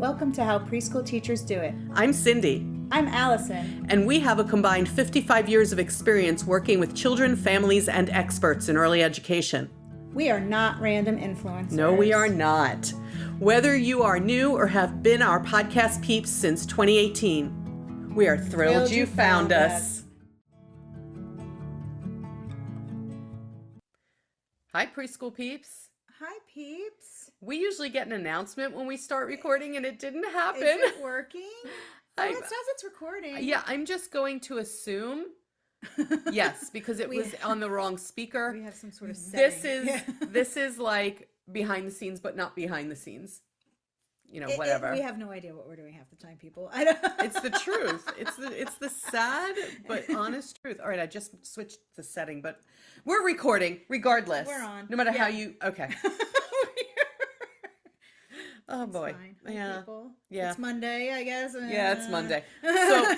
Welcome to How Preschool Teachers Do It. I'm Cindy. I'm Alison. And we have a combined 55 years of experience working with children, families, and experts in early education. We are not random influencers. No, we are not. Whether you are new or have been our podcast peeps since 2018, we are thrilled you found us. Hi, preschool peeps. Hi, peeps. We usually get an announcement when we start recording, and it didn't happen. Is it working? Oh, it says it's recording. Yeah, I'm just going to assume yes, because it was on the wrong speaker. We have some sort of setting. This is like behind the scenes, but not behind the scenes. You know, whatever. We have no idea what we're doing half the time, people. I don't. It's the truth. It's the sad but honest truth. All right, I just switched the setting, but we're recording regardless. We're on. No matter how you. Okay. Oh boy. Fine. Yeah. People. Yeah. It's Monday, I guess. Yeah, it's Monday. So,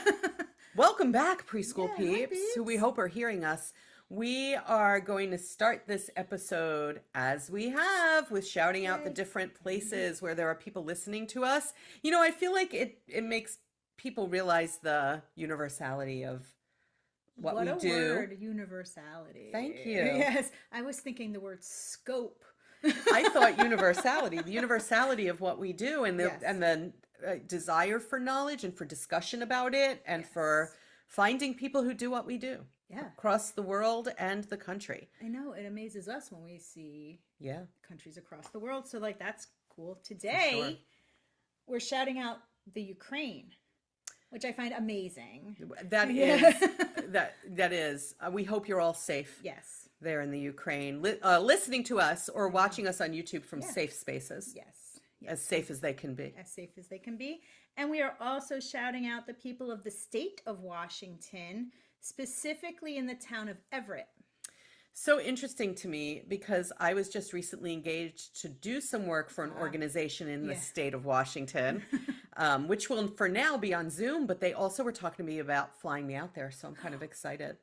welcome back, preschool Hi, peeps, who we hope are hearing us. We are going to start this episode, as we have, with shouting out the different places where there are people listening to us. You know, I feel like it makes people realize the universality of what we do. What a word, universality. Thank you. Yes, I was thinking the word scope. I thought universality, the universality of what we do, and the Yes. and the desire for knowledge and for discussion about it, and for finding people who do what we do across the world and the country. I know, it amazes us when we see countries across the world. So like, that's cool. Today, we're shouting out the Ukraine, which I find amazing. That is, that is. We hope you're all safe. Yes. There in the Ukraine, listening to us or watching us on YouTube from safe spaces. Yes. As safe as they can be. As safe as they can be. And we are also shouting out the people of the state of Washington, specifically in the town of Everett. So interesting to me, because I was just recently engaged to do some work for an organization in the state of Washington, which will for now be on Zoom, but they also were talking to me about flying me out there. So I'm kind of excited.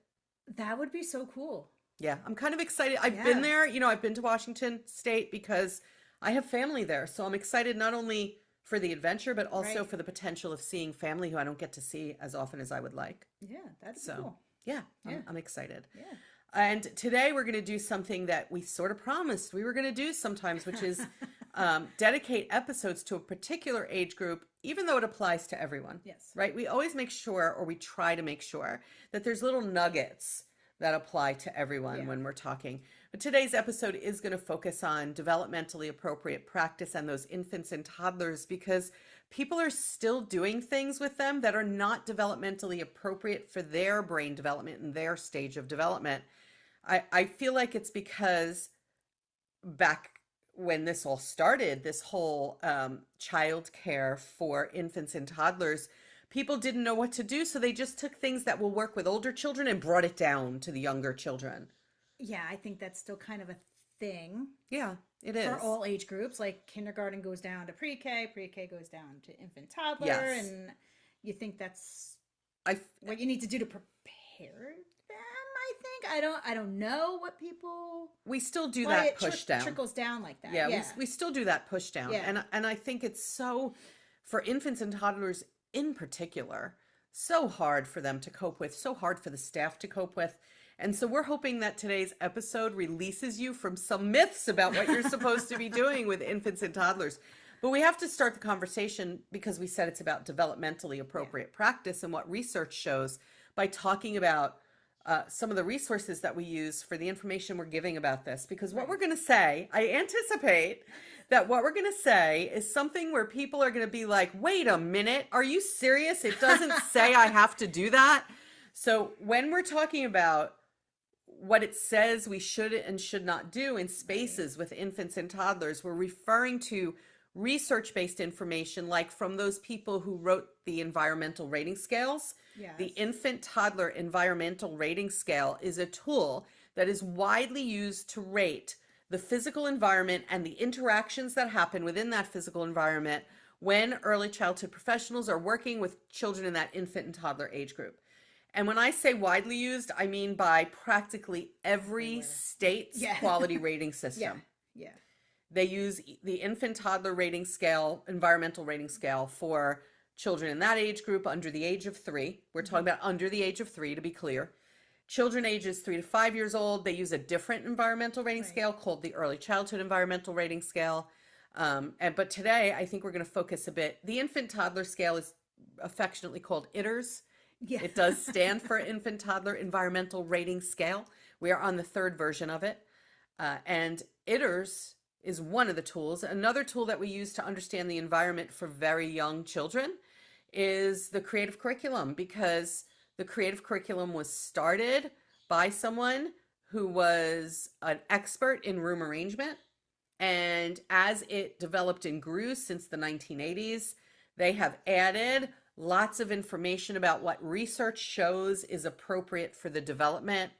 That would be so cool. Yeah, I'm kind of excited. I've been there, you know, I've been to Washington State because I have family there. So I'm excited not only for the adventure, but also for the potential of seeing family who I don't get to see as often as I would like. Yeah, that's cool. Yeah. I'm excited. Yeah. And today we're going to do something that we sort of promised we were going to do sometimes, which is dedicate episodes to a particular age group, even though it applies to everyone. Yes. Right? We always make sure, or we try to make sure, that there's little nuggets that apply to everyone when we're talking. But today's episode is going to focus on developmentally appropriate practice and those infants and toddlers, because people are still doing things with them that are not developmentally appropriate for their brain development and their stage of development. I feel like it's because back when this all started, this whole child care for infants and toddlers, people didn't know what to do, so they just took things that will work with older children and brought it down to the younger children. Yeah, I think that's still kind of a thing. Yeah, it is. For all age groups, like kindergarten goes down to pre-K, pre-K goes down to infant toddler, and you think that's what you need to do to prepare them, I think. I don't know what people... We still do that push down. Trickles down like that. Yeah. We still do that push down. Yeah. And I think it's so, for infants and toddlers in particular, so hard for them to cope with, so hard for the staff to cope with. And so we're hoping that today's episode releases you from some myths about what you're supposed to be doing with infants and toddlers. But we have to start the conversation, because we said it's about developmentally appropriate practice and what research shows, by talking about some of the resources that we use for the information we're giving about this. Because what we're going to say, I anticipate that what we're going to say is something where people are going to be like, wait a minute, are you serious? It doesn't say I have to do that. So when we're talking about what it says we should and should not do in spaces with infants and toddlers, we're referring to research-based information, like from those people who wrote the environmental rating scales. Yes. The infant toddler environmental rating scale is a tool that is widely used to rate the physical environment and the interactions that happen within that physical environment when early childhood professionals are working with children in that infant and toddler age group. And when I say widely used, I mean by practically every state's quality rating system. Yeah. They use the infant toddler rating scale, environmental rating scale for children in that age group under the age of 3. We're talking about under the age of 3, to be clear. Children ages 3 to 5 years old, they use a different environmental rating scale called the early childhood environmental rating scale. But today, I think we're going to focus a bit. The infant toddler scale is affectionately called ITERS. Yeah. It does stand for infant toddler environmental rating scale. We are on the 3rd version of it. And ITERS is one of the tools. Another tool that we use to understand the environment for very young children is the creative curriculum, because the creative curriculum was started by someone who was an expert in room arrangement. And as it developed and grew since the 1980s, they have added lots of information about what research shows is appropriate for the development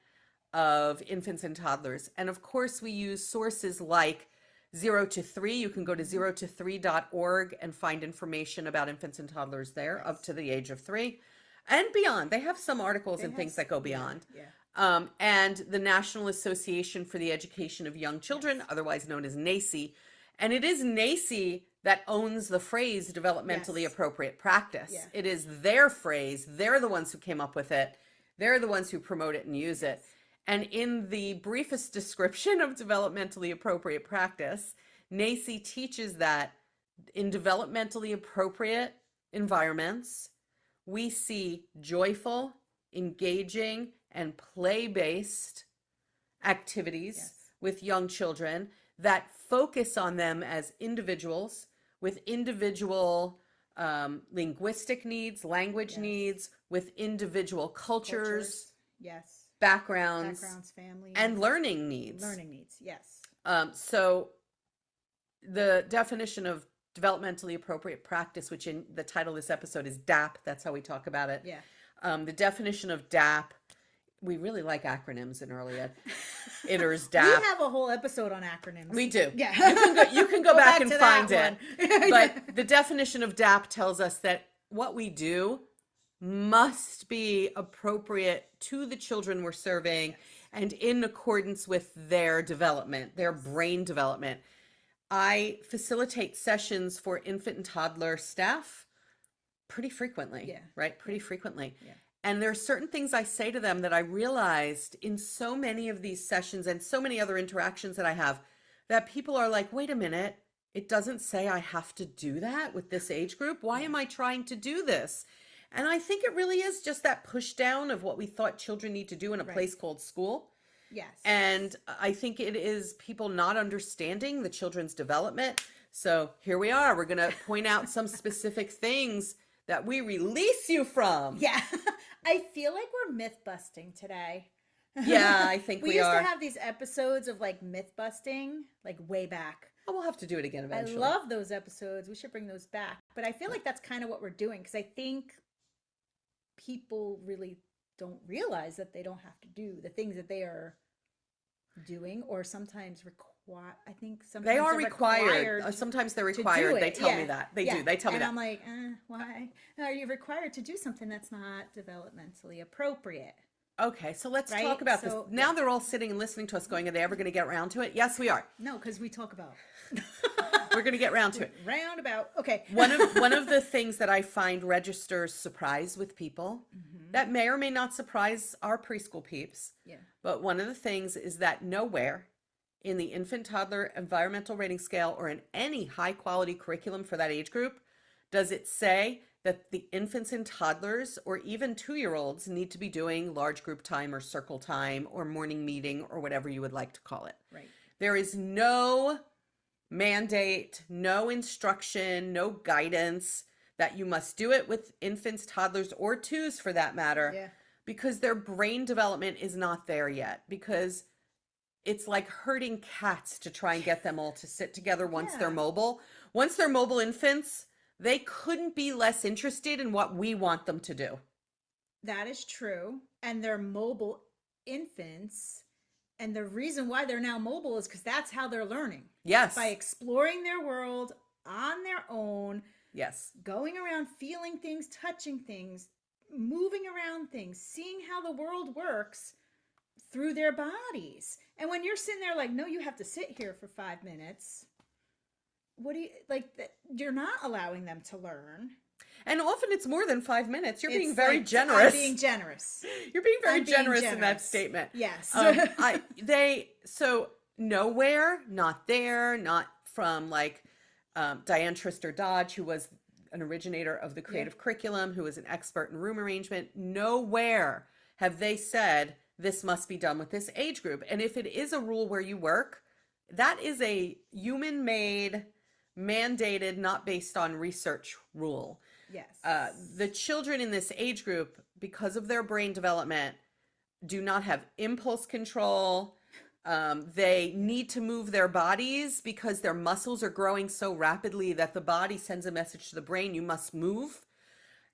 of infants and toddlers. And of course, we use sources like 0 to 3. You can go to 0to3.org and find information about infants and toddlers there up to the age of 3. And beyond. They have some articles and things that go beyond. Yeah. And the National Association for the Education of Young Children, otherwise known as NACE. And it is NACE that owns the phrase developmentally appropriate practice. Yeah. It is their phrase. They're the ones who came up with it. They're the ones who promote it and use it. And in the briefest description of developmentally appropriate practice, NACE teaches that in developmentally appropriate environments, we see joyful, engaging, and play-based activities with young children that focus on them as individuals with individual linguistic needs, language needs, with individual cultures, backgrounds, families, and learning needs. So the definition of developmentally appropriate practice, which in the title of this episode is DAP. That's how we talk about it. Yeah. The definition of DAP, we really like acronyms in early ed. ITERS, DAP. We have a whole episode on acronyms. We do. Yeah. You can go back and find it. But the definition of DAP tells us that what we do must be appropriate to the children we're serving and in accordance with their development, their brain development. I facilitate sessions for infant and toddler staff pretty frequently, right? Pretty frequently. Yeah. And there are certain things I say to them that I realized in so many of these sessions and so many other interactions that I have, that people are like, wait a minute, it doesn't say I have to do that with this age group. Why am I trying to do this? And I think it really is just that push down of what we thought children need to do in a place called school. Yes. And I think it is people not understanding the children's development. So here we are. We're going to point out some specific things that we release you from. Yeah. I feel like we're myth busting today. Yeah, I think we are. We used to have these episodes of like myth busting, like way back. Oh, we'll have to do it again eventually. I love those episodes. We should bring those back. But I feel like that's kind of what we're doing, because I think people really don't realize that they don't have to do the things that they are doing, or sometimes require. I think sometimes they are required. Sometimes they're required. They tell me that. They do. They tell me that. And I'm like, why are you required to do something that's not developmentally appropriate? Okay, so let's talk about this. Now they're all sitting and listening to us going, are they ever going to get around to it? Yes, we are. No, because we talk about we're going to get round to it. Roundabout. Okay. One of the things that I find registers surprise with people, that may or may not surprise our preschool peeps. Yeah. But one of the things is that nowhere in the infant toddler environmental rating scale or in any high quality curriculum for that age group does it say that the infants and toddlers or even 2-year-olds need to be doing large group time or circle time or morning meeting or whatever you would like to call it. Right. There is no mandate, no instruction, no guidance that you must do it with infants, toddlers, or 2s for that matter, because their brain development is not there yet, because it's like herding cats to try and get them all to sit together once they're mobile. Once they're mobile infants, they couldn't be less interested in what we want them to do. That is true. And they're mobile infants. And the reason why they're now mobile is because that's how they're learning. Yes. By exploring their world on their own. Yes. Going around, feeling things, touching things, moving around things, seeing how the world works through their bodies. And when you're sitting there like, no, you have to sit here for 5 minutes. what do you like? You're not allowing them to learn. And often it's more than 5 minutes. You're being It's very like, generous. I'm being generous. You're being very I'm being generous in that generous. statement. Yes. So nowhere, not there, not from like Diane Trister Dodge, who was an originator of the creative curriculum, who was an expert in room arrangement. Nowhere have they said this must be done with this age group. And if it is a rule where you work, that is a human-made, mandated, not based on research rule. Yes. The children in this age group, because of their brain development, do not have impulse control. They need to move their bodies because their muscles are growing so rapidly that the body sends a message to the brain, you must move.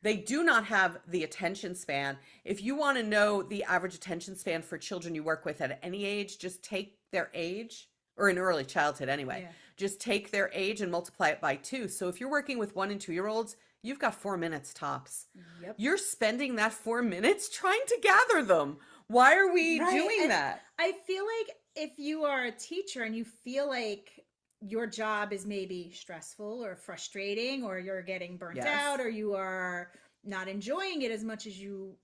They do not have the attention span. If you want to know the average attention span for children you work with at any age, just take their age, or in early childhood anyway, just take their age and multiply it by 2. So if you're working with 1 and 2-year-olds, you've got 4 minutes tops. Yep. You're spending that 4 minutes trying to gather them. Why are we doing that? I feel like if you are a teacher and you feel like your job is maybe stressful or frustrating, or you're getting burnt out, or you are not enjoying it as much as you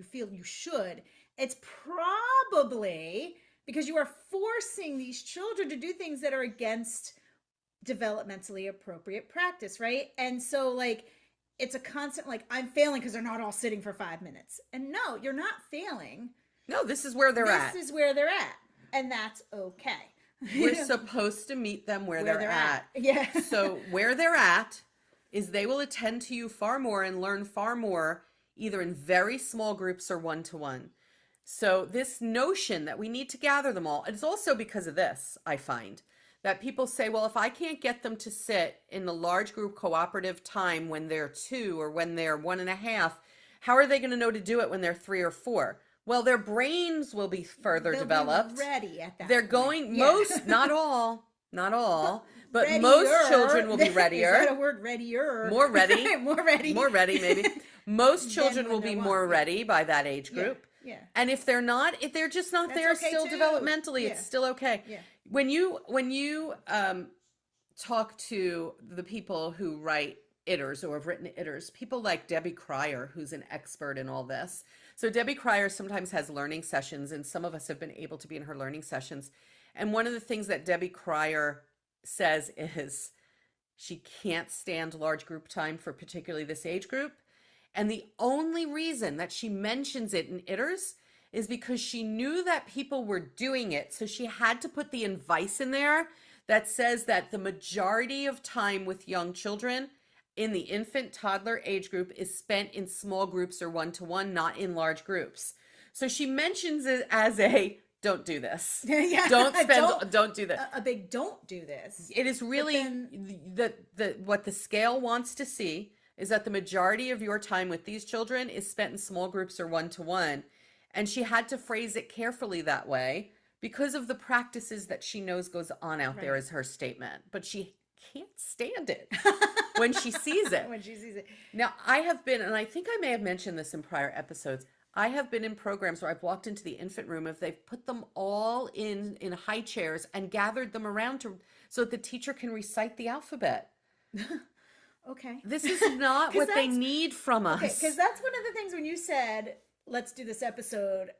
feel you should, it's probably because you are forcing these children to do things that are against developmentally appropriate practice, right? And so like it's a constant like, I'm failing because they're not all sitting for 5 minutes. And no, you're not failing. No, this is where they're at. This is where they're at. And that's okay. We're supposed to meet them where they're at. Yeah. So where they're at is they will attend to you far more and learn far more, either in very small groups or one-to-one. So this notion that we need to gather them all, it's also because of this, I find, that people say, well, if I can't get them to sit in the large group cooperative time when they're 2 or when they're 1.5, how are they going to know to do it when they're 3 or 4? Well, their brains will be further developed. Be ready at that They're point. going, most, not all, but readier. Most children will be readier. Is that a word, readier? More ready. More ready. More ready, maybe. Most children will be more ready by that age group. Yeah. And if they're not, if they're just not there still developmentally, it's still okay. Yeah. When you talk to the people who write ITers or have written ITers, people like Debbie Cryer, who's an expert in all this. So Debbie Cryer sometimes has learning sessions, and some of us have been able to be in her learning sessions. And one of the things that Debbie Cryer says is she can't stand large group time for particularly this age group. And the only reason that she mentions it in ITers is because she knew that people were doing it. So she had to put the advice in there that says that the majority of time with young children in the infant toddler age group is spent in small groups or one-to-one, not in large groups. So she mentions it as a don't do this. Don't do this. A big don't do this. It is really what the scale wants to see is that the majority of your time with these children is spent in small groups or one-to-one. And she had to phrase it carefully that way because of the practices that she knows goes on out there as her statement. But she can't stand it when she sees it. When she sees it. Now, I have been, and I think I may have mentioned this in prior episodes, I have been in programs where I've walked into the infant room if they've put them all in high chairs and gathered them around so that the teacher can recite the alphabet. Okay. This is not what they need from us. Okay, because that's one of the things when you said, let's do this episode.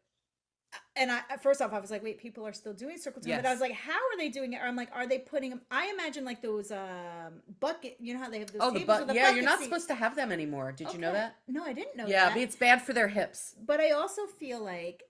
And first off, I was like, wait, people are still doing circle time. Yes. But I was like, how are they doing it? Or I'm like, are they putting them? I imagine like those bucket, you know how they have those tables with the you're not supposed to have them anymore. Did you know that? No, I didn't know that. Yeah, it's bad for their hips. But I also feel like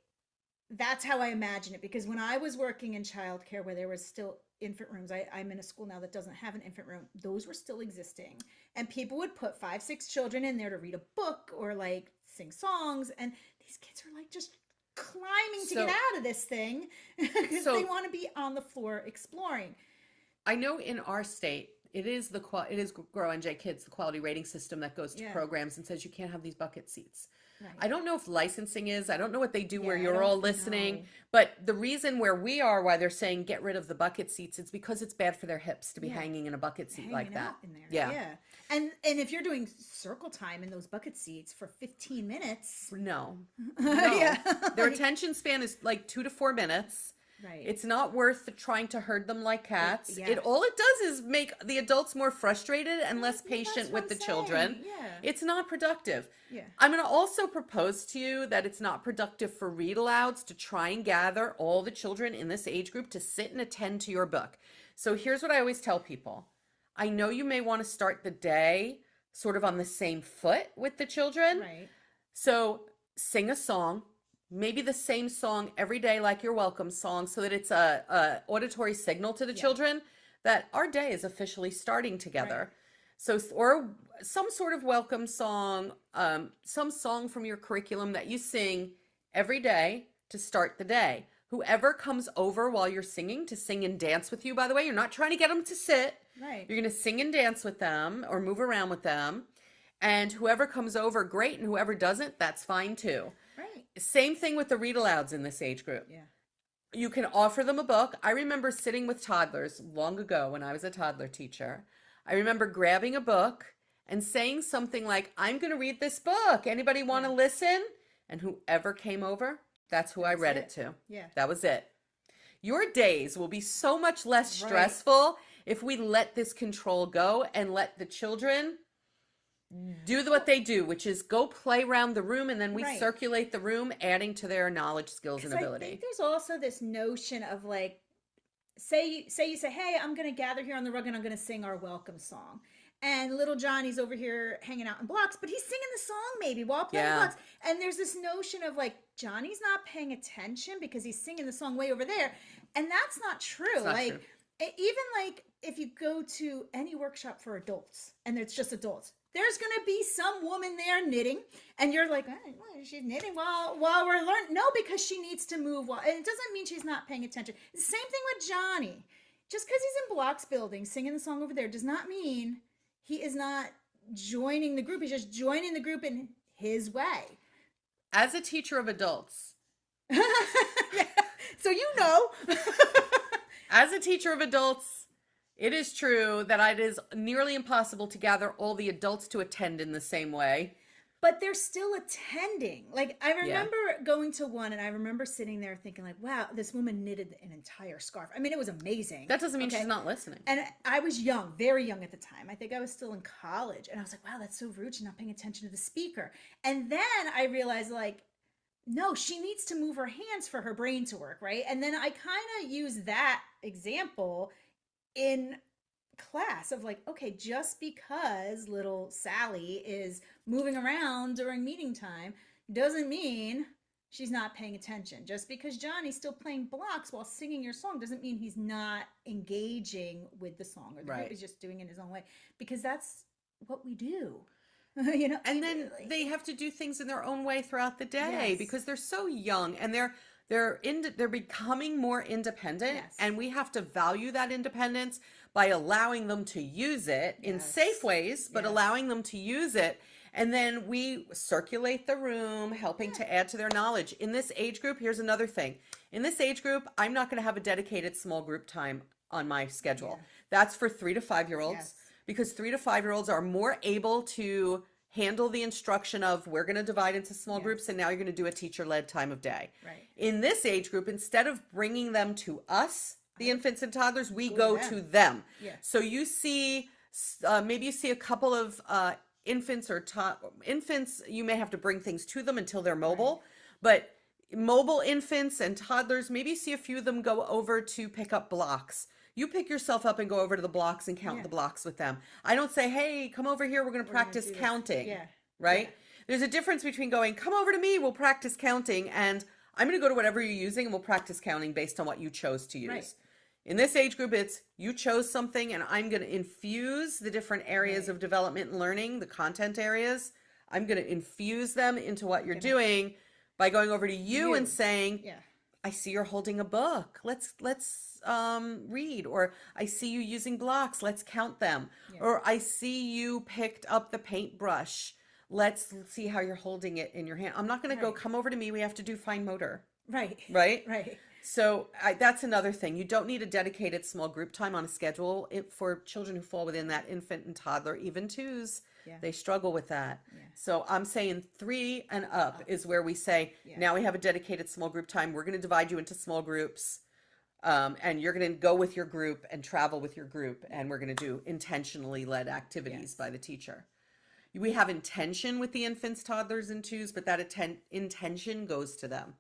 that's how I imagine it. Because when I was working in childcare where there was still infant rooms, I'm in a school now that doesn't have an infant room. Those were still existing. And people would put 5, 6 children in there to read a book or like sing songs. And these kids are like just climbing to get out of this thing because they want to be on the floor exploring. I know in our state, it is Grow NJ Kids, the quality rating system that goes to programs and says you can't have these bucket seats. Right. I don't know if licensing is. I don't know what they do where you're all listening. But the reason where we are, why they're saying get rid of the bucket seats, it's because it's bad for their hips to be hanging in a bucket seat like that. In there. Yeah. And if you're doing circle time in those bucket seats for 15 minutes. No. Their attention span is like 2 to 4 minutes. Right. It's not worth trying to herd them like cats. Yes. All it does is make the adults more frustrated and less That's patient what with the I'm children. saying. Yeah. It's not productive. Yeah. I'm going to also propose to you that it's not productive for read alouds to try and gather all the children in this age group to sit and attend to your book. So here's what I always tell people. I know you may want to start the day sort of on the same foot with the children. Right. So sing a song, maybe the same song every day, like your welcome song, so that it's a auditory signal to the children that our day is officially starting together. Right. So, or some sort of welcome song, some song from your curriculum that you sing every day to start the day. Whoever comes over while you're singing to sing and dance with you, by the way, you're not trying to get them to sit. Right. You're going to sing and dance with them or move around with them. And whoever comes over, great. And whoever doesn't, that's fine too. Right. Same thing with the read alouds in this age group. Yeah. You can offer them a book. I remember sitting with toddlers long ago when I was a toddler teacher. I remember grabbing a book and saying something like, I'm going to read this book. Anybody want to listen? And whoever came over, that's who I read it to. Yeah. That was it. Your days will be so much less stressful if we let this control go and let the children do what they do, which is go play around the room, and then we circulate the room, adding to their knowledge, skills, and ability. I think there's also this notion of like, say you say, hey, I'm going to gather here on the rug and I'm going to sing our welcome song. And little Johnny's over here hanging out in blocks, but he's singing the song maybe while playing blocks. And there's this notion of like, Johnny's not paying attention because he's singing the song way over there. And that's not true. It's not true. Even like if you go to any workshop for adults and it's just adults, there's going to be some woman there knitting and you're like, oh, she's knitting while we're learning. No, because she needs to move. And it doesn't mean she's not paying attention. It's the same thing with Johnny. Just because he's in blocks building, singing the song over there does not mean he is not joining the group. He's just joining the group in his way. As a teacher of adults. So you know. As a teacher of adults, it is true that it is nearly impossible to gather all the adults to attend in the same way. But they're still attending. Like, I remember going to one and I remember sitting there thinking like, wow, this woman knitted an entire scarf. I mean, it was amazing. That doesn't mean she's not listening. And I was young, very young at the time. I think I was still in college. And I was like, wow, that's so rude. She's not paying attention to the speaker. And then I realized like, no, she needs to move her hands for her brain to work, right? And then I kind of use that example in class of like, okay, just because little Sally is moving around during meeting time doesn't mean she's not paying attention. Just because Johnny's still playing blocks while singing your song doesn't mean he's not engaging with the song, or the group is just doing it his own way, because that's what we do. You know, and then they have to do things in their own way throughout the day because they're so young and they're becoming more independent, and we have to value that independence by allowing them to use it in safe ways, but allowing them to use it. And then we circulate the room, helping to add to their knowledge. In this age group, here's another thing. In this age group, I'm not going to have a dedicated small group time on my schedule. That's for 3 to 5 year olds. Because 3 to 5 year olds are more able to handle the instruction of we're going to divide into small groups and now you're going to do a teacher-led time of day. Right. In this age group, instead of bringing them to us, the infants and toddlers, we go to them. So you see, maybe you see a couple of infants or infants, you may have to bring things to them until they're mobile, but mobile infants and toddlers, maybe you see a few of them go over to pick up blocks. You pick yourself up and go over to the blocks and count the blocks with them. I don't say, hey, come over here, we're going to practice counting. Right? There's a difference between going, come over to me, we'll practice counting, and I'm going to go to whatever you're using and we'll practice counting based on what you chose to use. In this age group, it's you chose something and I'm going to infuse the different areas of development and learning, the content areas. I'm going to infuse them into what you're doing by going over to you and saying, I see you're holding a book. Let's read. Or I see you using blocks. Let's count them. Or I see you picked up the paintbrush. Let's see how you're holding it in your hand. I'm not going to go, come over to me. We have to do fine motor. Right. So that's another thing. You don't need a dedicated small group time on a schedule for children who fall within that infant and toddler, even twos. They struggle with that. So I'm saying 3 and up is where we say, now we have a dedicated small group time. We're going to divide you into small groups. And you're going to go with your group and travel with your group, and we're going to do intentionally led activities by the teacher. We have intention with the infants, toddlers, and twos, but that intention goes to them.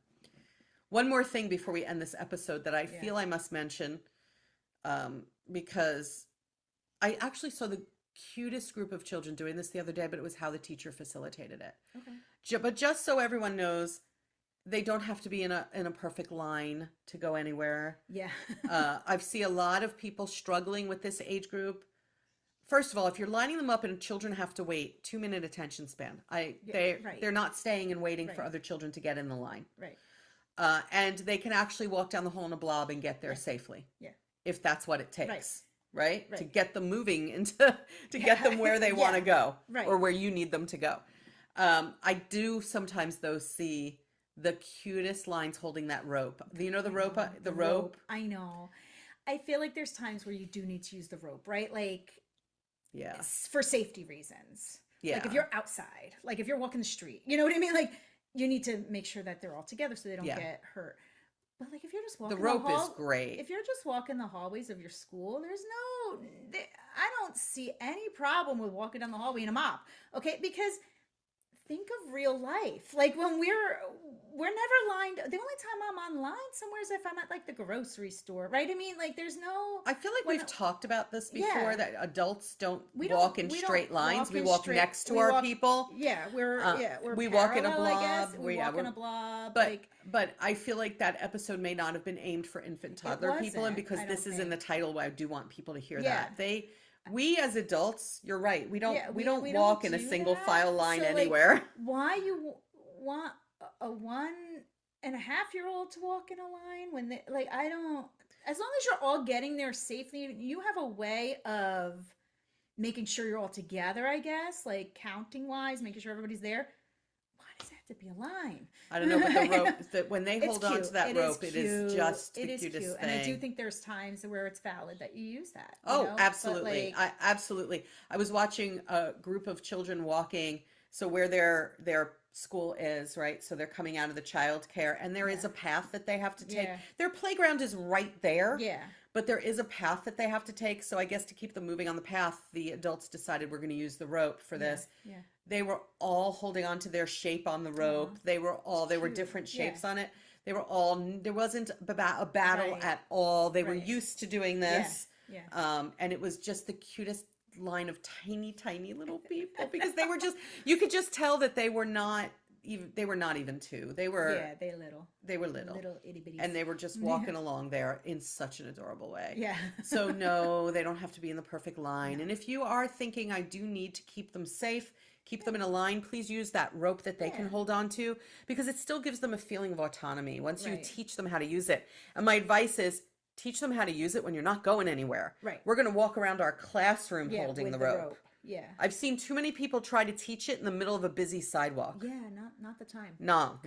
One more thing before we end this episode that I feel I must mention, because I actually saw the cutest group of children doing this the other day, but it was how the teacher facilitated it. Okay. But just so everyone knows, they don't have to be in a perfect line to go anywhere. Yeah. I've seen a lot of people struggling with this age group. First of all, if you're lining them up and children have to wait, 2-minute attention span. They're not staying and waiting for other children to get in the line. Right. And they can actually walk down the hole in a blob and get there safely. Yeah. If that's what it takes. Right? Right. To get them moving to get them where they want to go. Right. Or where you need them to go. I do sometimes though see the cutest lines holding that rope. You know the rope? The rope? I know. I feel like there's times where you do need to use the rope, right? Like, for safety reasons. Yeah. Like if you're outside, like if you're walking the street, you know what I mean? Like you need to make sure that they're all together so they don't get hurt. But like if you're just walking the rope is great. If you're just walking the hallways of your school, I don't see any problem with walking down the hallway in a mop. Okay? Because think of real life. Like when we're never lined. The only time I'm on line somewhere is if I'm at like the grocery store, right? I mean, like there's no. I feel like we've talked about this before that adults don't walk in straight lines. We walk next to our people. Yeah, we walk in a blob. I guess. We walk in a blob. But I feel like that episode may not have been aimed for infant toddler people, and because this is in the title, I do want people to hear that we as adults, you're right. We don't walk in a single file line anywhere. Like, why you want a 1.5-year-old to walk in a line when they I don't. As long as you're all getting there safely, you have a way of making sure you're all together. I guess, like counting wise, making sure everybody's there. Why does it have to be a line? I don't know, but the rope when they hold on to that rope, it is just the cutest thing. And I do think there's times where it's valid that you use that. Absolutely. Absolutely. I was watching a group of children walking, so where their school is, right? So they're coming out of the child care, and there is a path that they have to take. Their playground is right there. Yeah. But there is a path that they have to take. So I guess to keep them moving on the path, the adults decided we're going to use the rope for this. Yeah. They were all holding on to their shape on the rope. They were different shapes on it. They were all, there wasn't a battle at all. They were used to doing this. Yeah. And it was just the cutest line of tiny, tiny little people because they were just, you could just tell that they were not even two. They were little itty bitties, and they were just walking along there in such an adorable way. Yeah. So no, they don't have to be in the perfect line. And if you are thinking, I do need to keep them safe, keep them in a line, please use that rope that they can hold on to, because it still gives them a feeling of autonomy once you teach them how to use it. And my advice is, teach them how to use it when you're not going anywhere. Right. We're going to walk around our classroom holding the rope. Yeah. I've seen too many people try to teach it in the middle of a busy sidewalk. Yeah, not the time. No.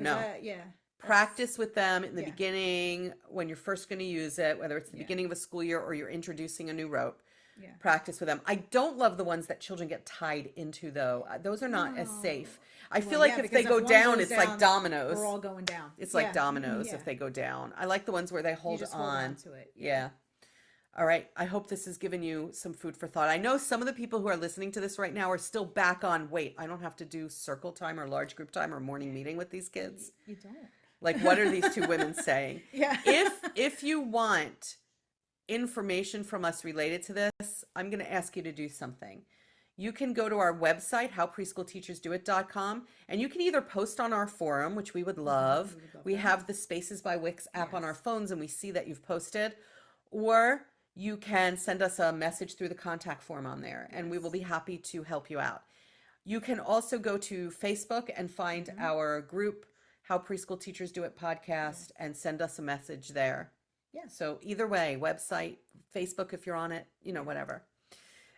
Practice with them in the beginning when you're first going to use it, whether it's the beginning of a school year or you're introducing a new rope. Yeah. Practice with them. I don't love the ones that children get tied into, though. Those are not as safe. I feel like if they go down, it's like dominoes. We're all going down. It's like dominoes if they go down. I like the ones where they hold on to it. Yeah. All right. I hope this has given you some food for thought. I know some of the people who are listening to this right now are still back on, wait, I don't have to do circle time or large group time or morning meeting with these kids. You don't. Like, what are these two women saying? Yeah. If you want information from us related to this, I'm going to ask you to do something. You can go to our website, howpreschoolteachersdoit.com, and you can either post on our forum, which we would love. We have the Spaces by Wix app on our phones, and we see that you've posted. Or you can send us a message through the contact form on there, and we will be happy to help you out. You can also go to Facebook and find our group, How Preschool Teachers Do It podcast, and send us a message there. Yeah. So either way, website, Facebook if you're on it, whatever.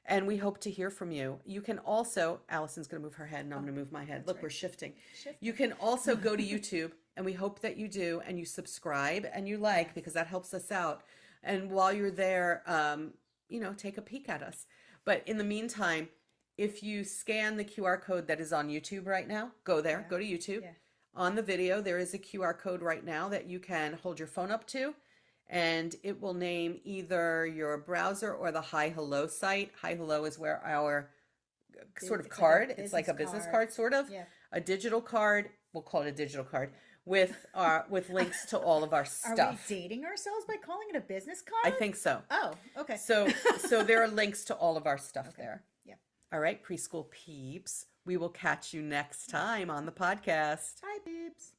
And we hope to hear from you. You can also, Allison's going to move her head and I'm going to move my head. Look, we're shifting. You can also go to YouTube, and we hope that you do, and you subscribe and you like, because that helps us out. And while you're there, take a peek at us. But in the meantime, if you scan the QR code that is on YouTube right now, go there, go to YouTube. Yeah. On the video, there is a QR code right now that you can hold your phone up to, and it will name either your browser or the Hi Hello site. Hi Hello is where our sort of card, it's like a business card sort of, a digital card, we'll call it a digital card, with links to all of our stuff. Are we dating ourselves by calling it a business card? I think so. Oh, okay. So there are links to all of our stuff there. Yeah. All right, preschool peeps. We will catch you next time on the podcast. Bye, peeps.